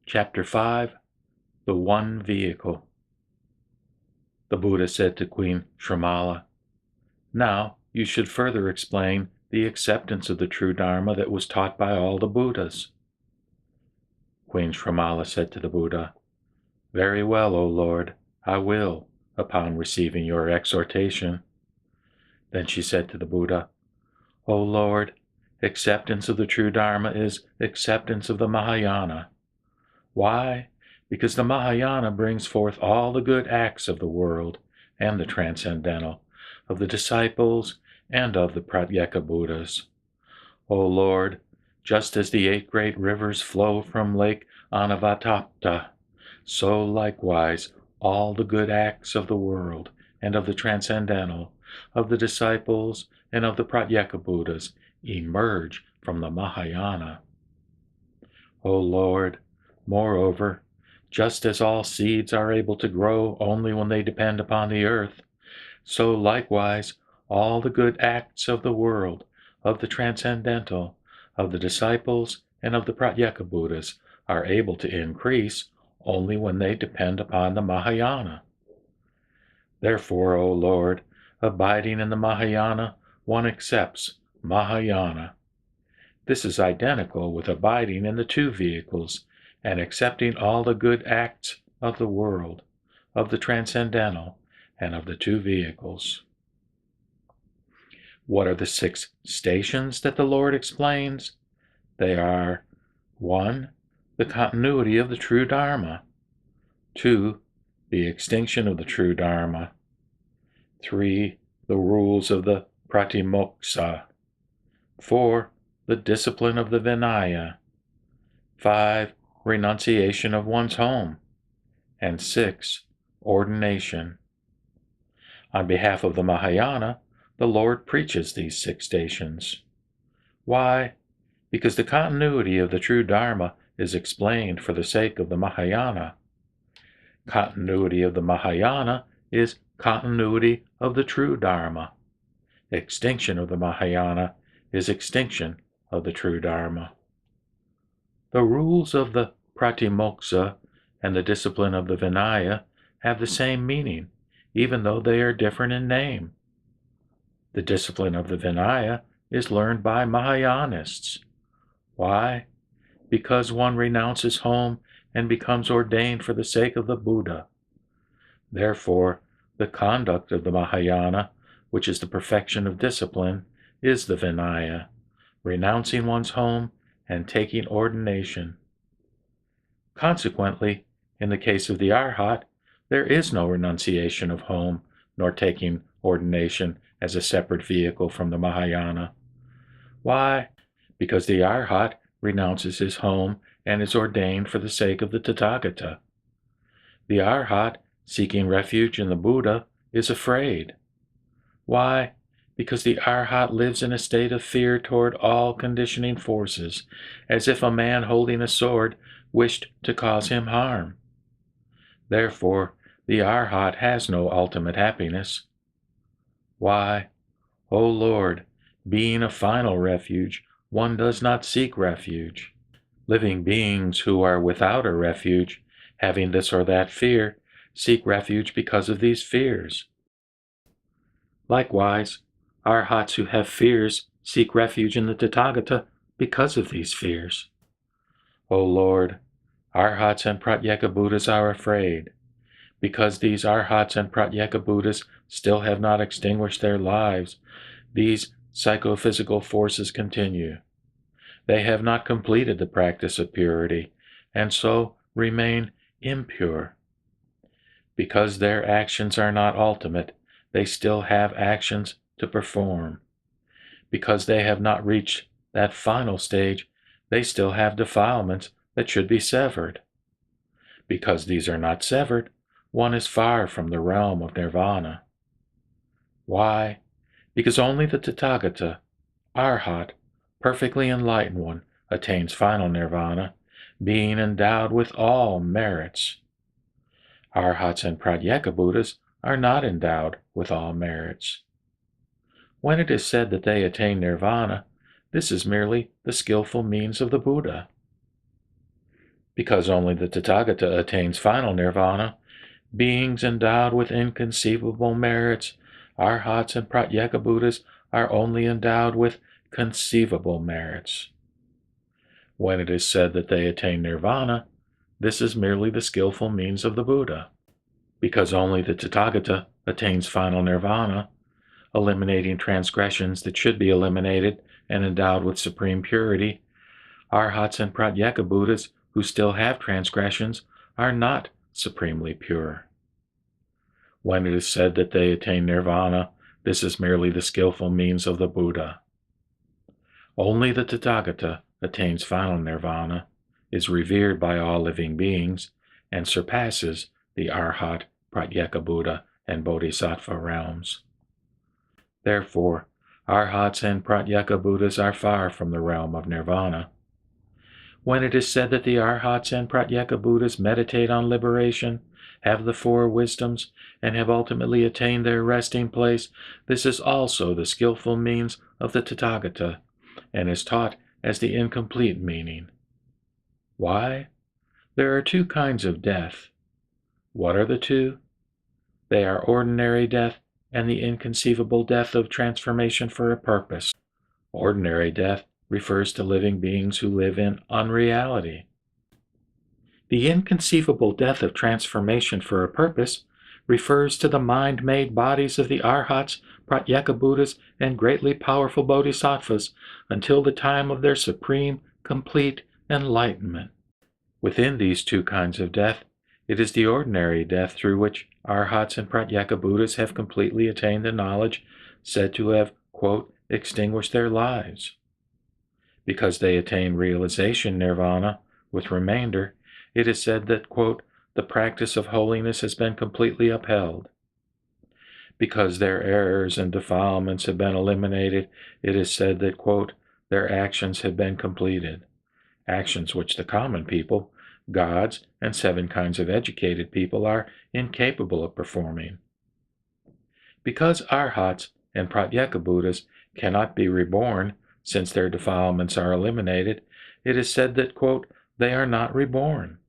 Chapter 5 The One Vehicle. The Buddha said to Queen Srimala, "Now you should further explain the acceptance of the true Dharma that was taught by all the Buddhas." Queen Srimala said to the Buddha, "Very well, O Lord, I will, upon receiving your exhortation." Then she said to the Buddha, "O Lord, acceptance of the true Dharma is acceptance of the Mahayana. Why? Because the Mahayana brings forth all the good acts of the world and the transcendental, of the disciples and of the Pratyeka Buddhas. O Lord, just as the 8 great rivers flow from Lake Anavatapta, so likewise all the good acts of the world and of the transcendental, of the disciples and of the Pratyeka Buddhas emerge from the Mahayana. O Lord, moreover, just as all seeds are able to grow only when they depend upon the earth, so likewise all the good acts of the world, of the transcendental, of the disciples, and of the Pratyeka Buddhas are able to increase only when they depend upon the Mahayana. Therefore, O Lord, abiding in the Mahayana, one accepts Mahayana. This is identical with abiding in the 2 vehicles and accepting all the good acts of the world, of the transcendental, and of the 2 vehicles. What are the 6 stations that the Lord explains? They are 1. The continuity of the true Dharma. 2. The extinction of the true Dharma. 3. The rules of the Pratimoksa. 4. The discipline of the Vinaya. 5. Renunciation of one's home. And 6. Ordination. On behalf of the Mahayana, the Lord preaches these 6 stations. Why? Because the continuity of the true Dharma is explained for the sake of the Mahayana. Continuity of the Mahayana is continuity of the true Dharma. Extinction of the Mahayana is extinction of the true Dharma. The rules of the Pratimoksa and the discipline of the Vinaya have the same meaning, even though they are different in name. The discipline of the Vinaya is learned by Mahayanists. Why? Because one renounces home and becomes ordained for the sake of the Buddha. Therefore, the conduct of the Mahayana, which is the perfection of discipline, is the Vinaya, renouncing one's home and taking ordination. Consequently, in the case of the Arhat, there is no renunciation of home nor taking ordination as a separate vehicle from the Mahayana. Why? Because the Arhat renounces his home and is ordained for the sake of the Tathagata. The Arhat, seeking refuge in the Buddha, is afraid. Why? Because the Arhat lives in a state of fear toward all conditioning forces, as if a man holding a sword wished to cause him harm. Therefore, the Arhat has no ultimate happiness. Why? O Lord, being a final refuge, one does not seek refuge. Living beings who are without a refuge, having this or that fear, seek refuge because of these fears. Likewise, Arhats who have fears seek refuge in the Tathagata because of these fears. O Lord, Arhats and Pratyeka Buddhas are afraid. Because these Arhats and Pratyeka Buddhas still have not extinguished their lives, these psychophysical forces continue. They have not completed the practice of purity, and so remain impure. Because their actions are not ultimate, they still have actions to perform. Because they have not reached that final stage, they still have defilements that should be severed. Because these are not severed, one is far from the realm of nirvana. Why? Because only the Tathagata, Arhat, perfectly enlightened one, attains final nirvana, being endowed with all merits. Arhats and Pratyeka Buddhas are not endowed with all merits. When it is said that they attain nirvana, this is merely the skillful means of the Buddha. Because only the Tathagata attains final nirvana, beings endowed with inconceivable merits, arhats and pratyeka Buddhas, are only endowed with conceivable merits. When it is said that they attain nirvana, this is merely the skillful means of the Buddha. Because only the Tathagata attains final nirvana, eliminating transgressions that should be eliminated and endowed with supreme purity, arhats and pratyeka Buddhas who still have transgressions are not supremely pure. When it is said that they attain nirvana, this is merely the skillful means of the Buddha. Only the Tathagata attains final nirvana, is revered by all living beings, and surpasses the arhat, pratyeka Buddha, and bodhisattva realms. Therefore, arhats and pratyeka Buddhas are far from the realm of nirvana. When it is said that the arhats and pratyeka Buddhas meditate on liberation, have the four wisdoms, and have ultimately attained their resting place, this is also the skillful means of the Tathagata, and is taught as the incomplete meaning. Why? There are two kinds of death. What are the two? They are ordinary death and the inconceivable death of transformation for a purpose. Ordinary death refers to living beings who live in unreality. The inconceivable death of transformation for a purpose refers to the mind-made bodies of the arhats, pratyeka Buddhas, and greatly powerful bodhisattvas until the time of their supreme, complete enlightenment. Within these two kinds of death, it is the ordinary death through which arhats and pratyeka Buddhas have completely attained the knowledge said to have, quote, extinguished their lives. Because they attain realization nirvana with remainder, it is said that, quote, the practice of holiness has been completely upheld. Because their errors and defilements have been eliminated, it is said that, quote, their actions have been completed. Actions which the common people, gods, and 7 kinds of educated people are incapable of performing. Because arhats and pratyeka Buddhas cannot be reborn, since their defilements are eliminated, it is said that, quote, they are not reborn.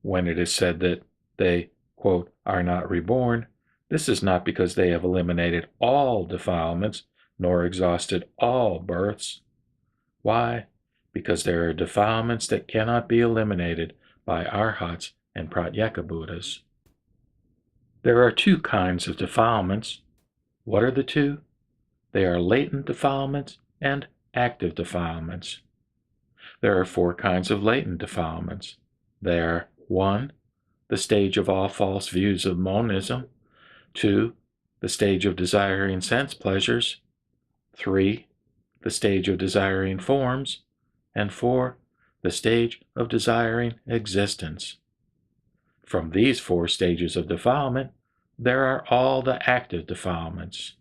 When it is said that they, quote, are not reborn, this is not because they have eliminated all defilements, nor exhausted all births. Why? Because there are defilements that cannot be eliminated by arhats and pratyeka Buddhas. There are two kinds of defilements. What are the two? They are latent defilements and active defilements. There are 4 kinds of latent defilements. They are 1. The stage of all false views of monism. 2. The stage of desiring sense pleasures. 3. The stage of desiring forms. And 4. The stage of desiring existence. From these 4 stages of defilement, there are all the active defilements.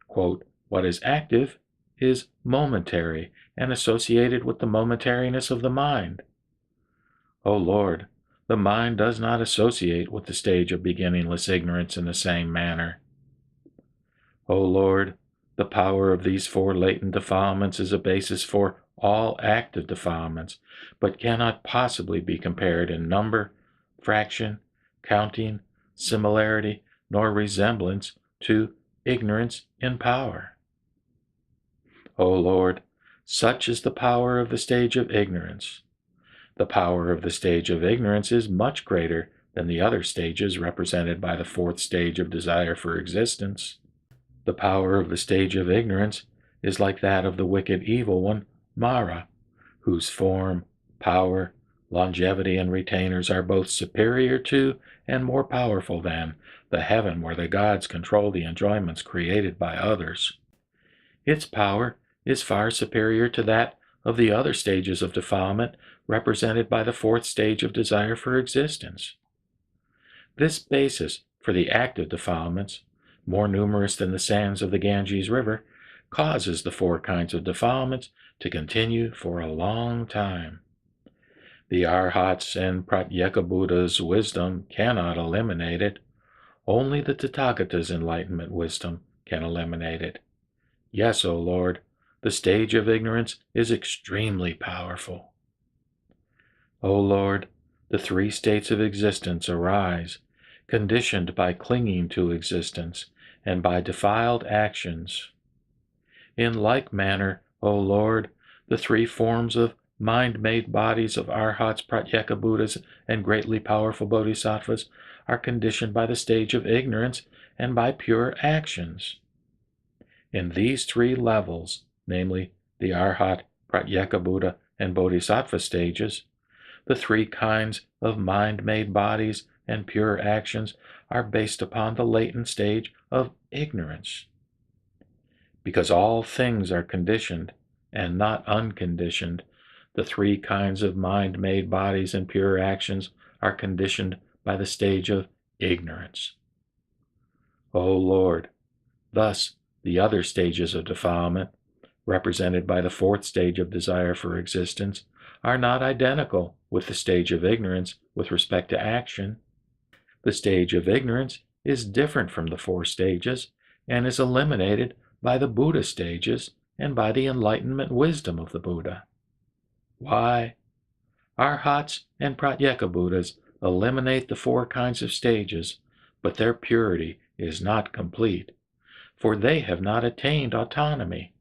Quote, what is active is momentary and associated with the momentariness of the mind. O Lord, the mind does not associate with the stage of beginningless ignorance in the same manner. O Lord, the power of these 4 latent defilements is a basis for all active defilements, but cannot possibly be compared in number, fraction, counting, similarity, nor resemblance to ignorance in power. O Lord, such is the power of the stage of ignorance. The power of the stage of ignorance is much greater than the other stages represented by the 4th stage of desire for existence. The power of the stage of ignorance is like that of the wicked evil one, Mara, whose form, power, longevity, and retainers are both superior to and more powerful than the heaven where the gods control the enjoyments created by others. Its power is far superior to that of the other stages of defilement represented by the 4th stage of desire for existence. This basis for the active defilements, more numerous than the sands of the Ganges River, causes the 4 kinds of defilements to continue for a long time. The arhats and pratyeka Buddha's wisdom cannot eliminate it. Only the Tathagata's enlightenment wisdom can eliminate it. Yes, O Lord, the stage of ignorance is extremely powerful. O Lord, the three states of existence arise, conditioned by clinging to existence and by defiled actions. In like manner, O Lord, the three forms of mind-made bodies of Arhats, Pratyeka Buddhas, and greatly powerful Bodhisattvas are conditioned by the stage of ignorance and by pure actions. In these three levels, namely the Arhat, Pratyeka Buddha, and Bodhisattva stages, the three kinds of mind-made bodies and pure actions are based upon the latent stage of ignorance. Because all things are conditioned and not unconditioned, the three kinds of mind-made bodies and pure actions are conditioned by the stage of ignorance. O Lord, thus the other stages of defilement, represented by the fourth stage of desire for existence, are not identical with the stage of ignorance with respect to action. The stage of ignorance is different from the four stages and is eliminated by the Buddha stages and by the enlightenment wisdom of the Buddha. Why? Arhats and Pratyeka Buddhas eliminate the four kinds of stages, but their purity is not complete, for they have not attained autonomy,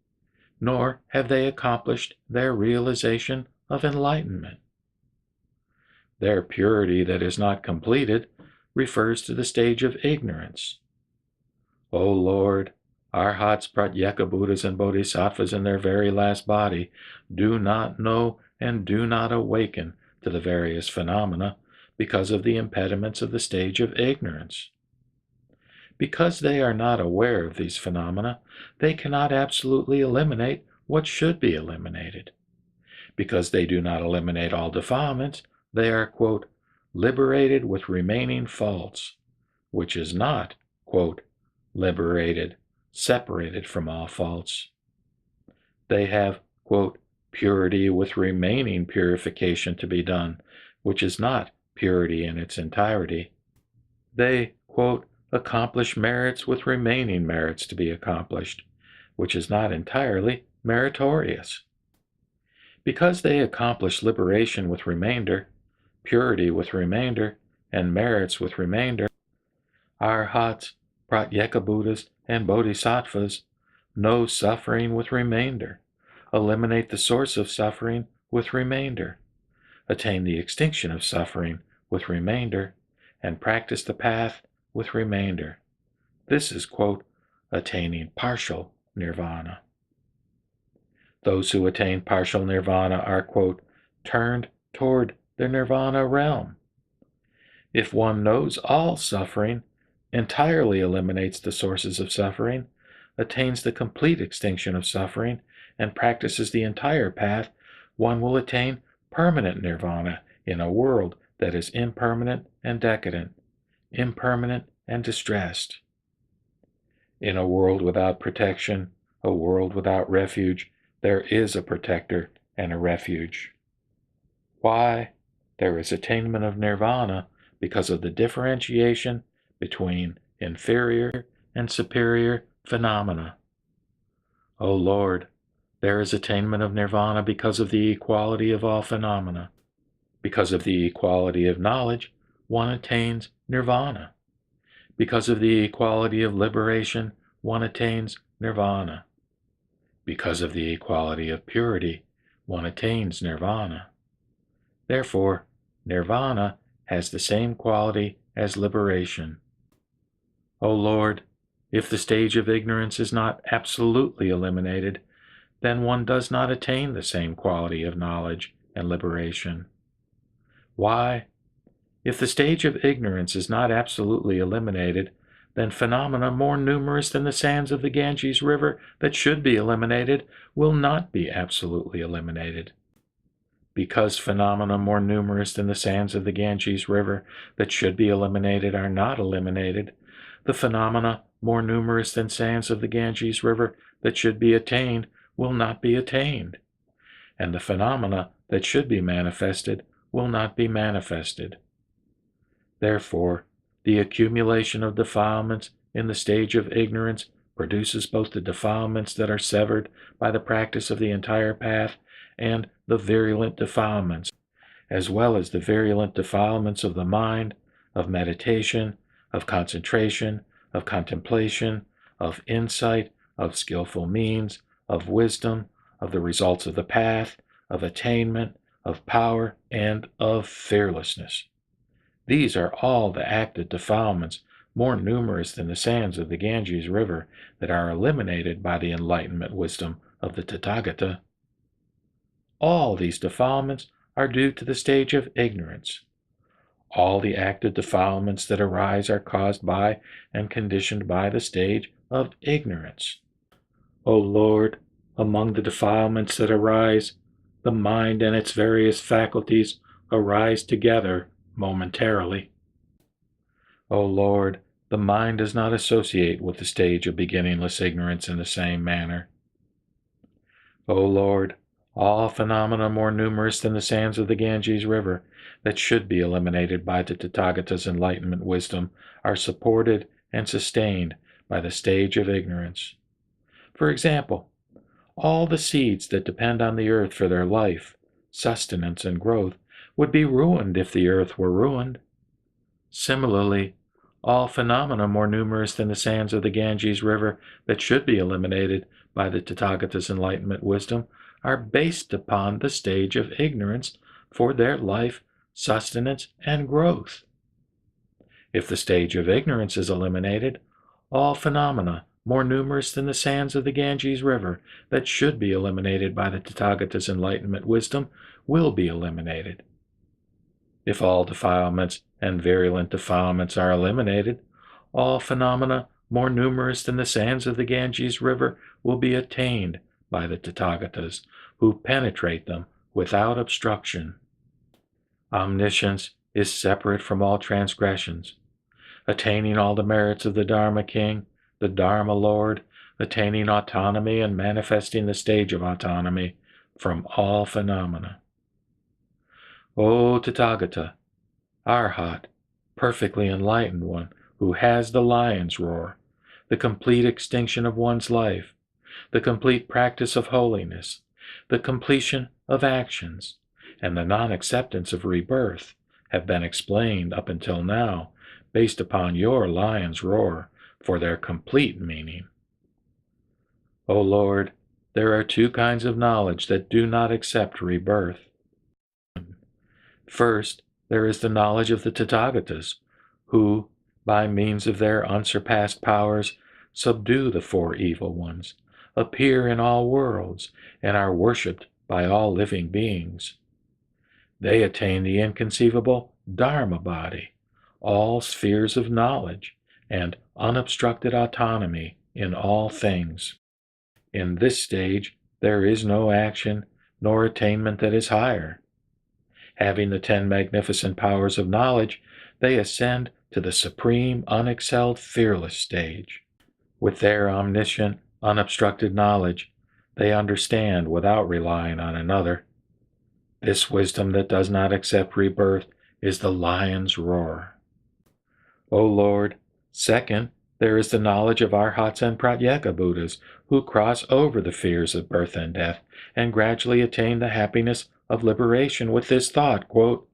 nor have they accomplished their realization of enlightenment. Their purity that is not completed refers to the stage of ignorance. O Lord, Arhats, Pratyeka Buddhas, and Bodhisattvas in their very last body do not know and do not awaken to the various phenomena because of the impediments of the stage of ignorance. Because they are not aware of these phenomena, they cannot absolutely eliminate what should be eliminated. Because they do not eliminate all defilements, they are, quote, liberated with remaining faults, which is not, quote, liberated, separated from all faults. They have, quote, purity with remaining purification to be done, which is not purity in its entirety. They, quote, accomplish merits with remaining merits to be accomplished, which is not entirely meritorious. Because they accomplish liberation with remainder, purity with remainder, and merits with remainder, Arhats, Pratyeka Buddhas, and Bodhisattvas know suffering with remainder, eliminate the source of suffering with remainder, attain the extinction of suffering with remainder, and practice the path with remainder. This is, quote, attaining partial nirvana. Those who attain partial nirvana are, quote, turned toward the nirvana realm. If one knows all suffering, entirely eliminates the sources of suffering, attains the complete extinction of suffering, and practices the entire path, one will attain permanent nirvana in a world that is impermanent and decadent, impermanent and distressed. In a world without protection, a world without refuge, there is a protector and a refuge. Why? There is attainment of nirvana because of the differentiation between inferior and superior phenomena. O Lord, there is attainment of nirvana because of the equality of all phenomena. Because of the equality of knowledge, one attains nirvana. Because of the equality of liberation, one attains nirvana. Because of the equality of purity, one attains nirvana. Therefore, nirvana has the same quality as liberation. O Lord, if the stage of ignorance is not absolutely eliminated, then one does not attain the same quality of knowledge and liberation. Why? If the stage of ignorance is not absolutely eliminated, then phenomena more numerous than the sands of the Ganges River that should be eliminated will not be absolutely eliminated. Because phenomena more numerous than the sands of the Ganges River that should be eliminated are not eliminated, the phenomena more numerous than sands of the Ganges River that should be attained will not be attained, and the phenomena that should be manifested will not be manifested. Therefore, the accumulation of defilements in the stage of ignorance produces both the defilements that are severed by the practice of the entire path and the virulent defilements, as well as the virulent defilements of the mind, of meditation, of concentration, of contemplation, of insight, of skillful means, of wisdom, of the results of the path, of attainment, of power, and of fearlessness. These are all the active defilements, more numerous than the sands of the Ganges River, that are eliminated by the enlightenment wisdom of the Tathagata. All these defilements are due to the stage of ignorance. All the active defilements that arise are caused by and conditioned by the stage of ignorance. O Lord, among the defilements that arise, the mind and its various faculties arise together momentarily. O Lord, the mind does not associate with the stage of beginningless ignorance in the same manner. O Lord, all phenomena more numerous than the sands of the Ganges River that should be eliminated by the Tathagata's enlightenment wisdom are supported and sustained by the stage of ignorance. For example, all the seeds that depend on the earth for their life, sustenance, and growth would be ruined if the earth were ruined. Similarly, all phenomena more numerous than the sands of the Ganges River that should be eliminated by the Tathagata's enlightenment wisdom are based upon the stage of ignorance for their life, sustenance, and growth. If the stage of ignorance is eliminated, all phenomena more numerous than the sands of the Ganges River that should be eliminated by the Tathagata's enlightenment wisdom will be eliminated. If all defilements and virulent defilements are eliminated, all phenomena more numerous than the sands of the Ganges River will be attained by the Tathagatas, who penetrate them without obstruction. Omniscience is separate from all transgressions, attaining all the merits of the Dharma King, the Dharma Lord, attaining autonomy and manifesting the stage of autonomy from all phenomena. O Tathagata, Arhat, perfectly enlightened one, who has the lion's roar, the complete extinction of one's life, the complete practice of holiness, the completion of actions, and the non-acceptance of rebirth have been explained up until now based upon your lion's roar for their complete meaning. O Lord, there are two kinds of knowledge that do not accept rebirth. First, there is the knowledge of the Tathagatas, who, by means of their unsurpassed powers, subdue the four evil ones, appear in all worlds, and are worshipped by all living beings. They attain the inconceivable Dharma body, all spheres of knowledge, and unobstructed autonomy in all things. In this stage, there is no action nor attainment that is higher. Having the 10 magnificent powers of knowledge, they ascend to the supreme, unexcelled, fearless stage. With their omniscient, unobstructed knowledge, they understand without relying on another. This wisdom that does not accept rebirth is the lion's roar. O Lord, second, there is the knowledge of Arhats and Pratyeka Buddhas, who cross over the fears of birth and death, and gradually attain the happiness of liberation with this thought, quote,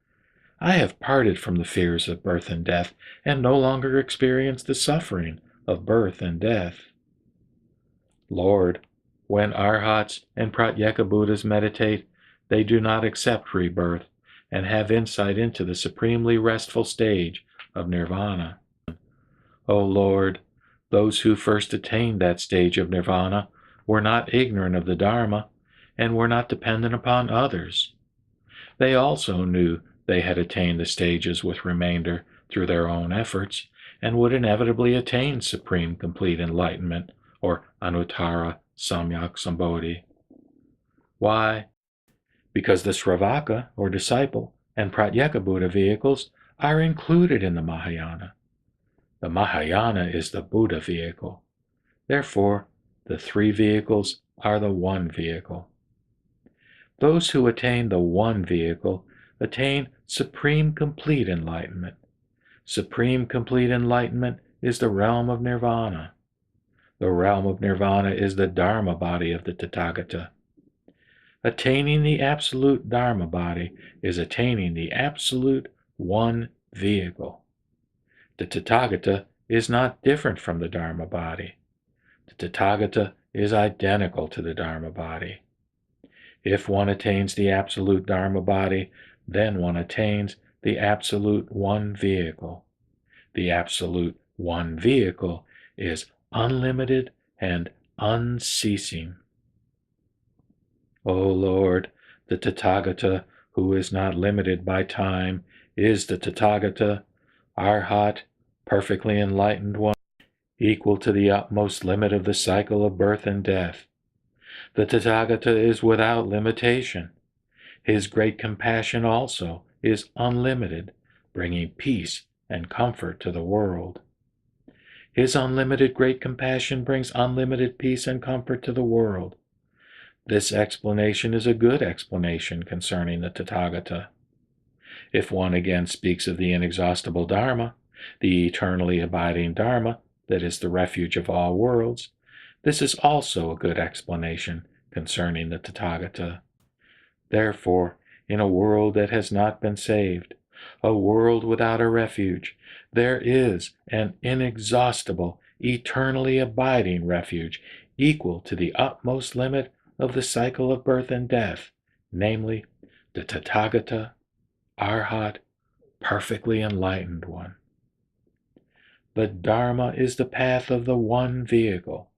I have parted from the fears of birth and death, and no longer experience the suffering of birth and death. Lord, when Arhats and Pratyeka Buddhas meditate, they do not accept rebirth, and have insight into the supremely restful stage of nirvana. O Lord, those who first attained that stage of nirvana were not ignorant of the Dharma, and were not dependent upon others. They also knew they had attained the stages with remainder through their own efforts, and would inevitably attain supreme complete enlightenment, or Anuttara Samyak Sambodhi. Why? Because the Sravaka, or disciple, and Pratyeka Buddha vehicles are included in the Mahayana. The Mahayana is the Buddha vehicle. Therefore, the 3 vehicles are the one vehicle. Those who attain the one vehicle attain supreme complete enlightenment. Supreme complete enlightenment is the realm of nirvana. The realm of nirvana is the Dharma body of the Tathagata. Attaining the absolute Dharma body is attaining the absolute one vehicle. The Tathagata is not different from the Dharma body. The Tathagata is identical to the Dharma body. If one attains the absolute Dharma body, then one attains the absolute one vehicle. The absolute one vehicle is unlimited and unceasing. O Lord, the Tathagata, who is not limited by time, is the Tathagata, Arhat, perfectly enlightened one, equal to the utmost limit of the cycle of birth and death. The Tathagata is without limitation. His great compassion also is unlimited, bringing peace and comfort to the world. His unlimited great compassion brings unlimited peace and comfort to the world. This explanation is a good explanation concerning the Tathagata. If one again speaks of the inexhaustible Dharma, the eternally abiding Dharma that is the refuge of all worlds, this is also a good explanation concerning the Tathagata. Therefore, in a world that has not been saved, a world without a refuge, there is an inexhaustible, eternally abiding refuge equal to the utmost limit of the cycle of birth and death, namely, the Tathagata, Arhat, perfectly enlightened one. The Dharma is the path of the one vehicle.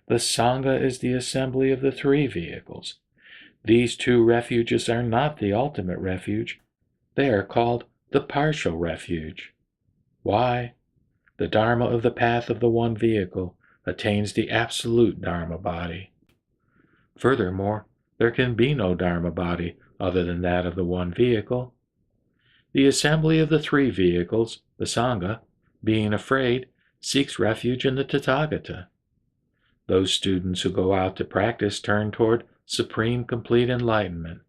The Sangha is the assembly of the three vehicles. These two refuges are not the ultimate refuge. They are called the partial refuge. Why? The Dharma of the path of the one vehicle attains the absolute Dharma body. Furthermore, there can be no Dharma body other than that of the one vehicle. The assembly of the three vehicles, the Sangha, being afraid, seeks refuge in the Tathagata. Those students who go out to practice turn toward supreme complete enlightenment.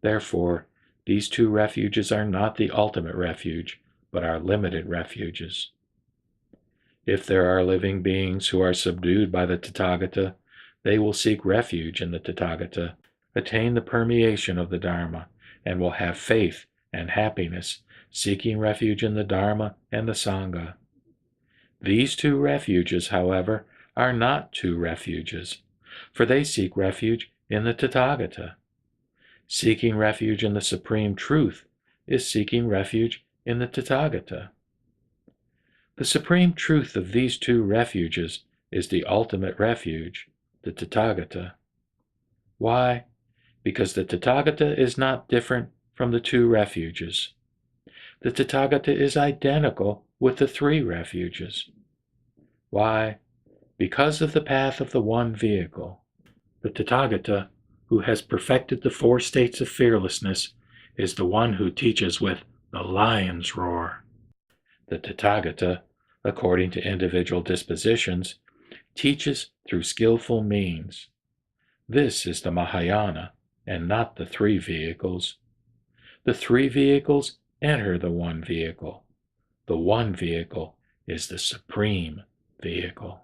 Therefore, these two refuges are not the ultimate refuge, but are limited refuges. If there are living beings who are subdued by the Tathagata, they will seek refuge in the Tathagata, attain the permeation of the Dharma, and will have faith and happiness, seeking refuge in the Dharma and the Sangha. These two refuges, however, are not two refuges, for they seek refuge in the Tathagata. Seeking refuge in the Supreme Truth is seeking refuge in the Tathagata. The Supreme Truth of these two refuges is the ultimate refuge, the Tathagata. Why? Because the Tathagata is not different from the two refuges. The Tathagata is identical with the three refuges. Why? Because of the path of the one vehicle. The Tathagata, who has perfected the four states of fearlessness, is the one who teaches with the lion's roar. The Tathagata, according to individual dispositions, teaches through skillful means. This is the Mahayana, and not the three vehicles. The three vehicles enter the one vehicle. The one vehicle is the supreme vehicle.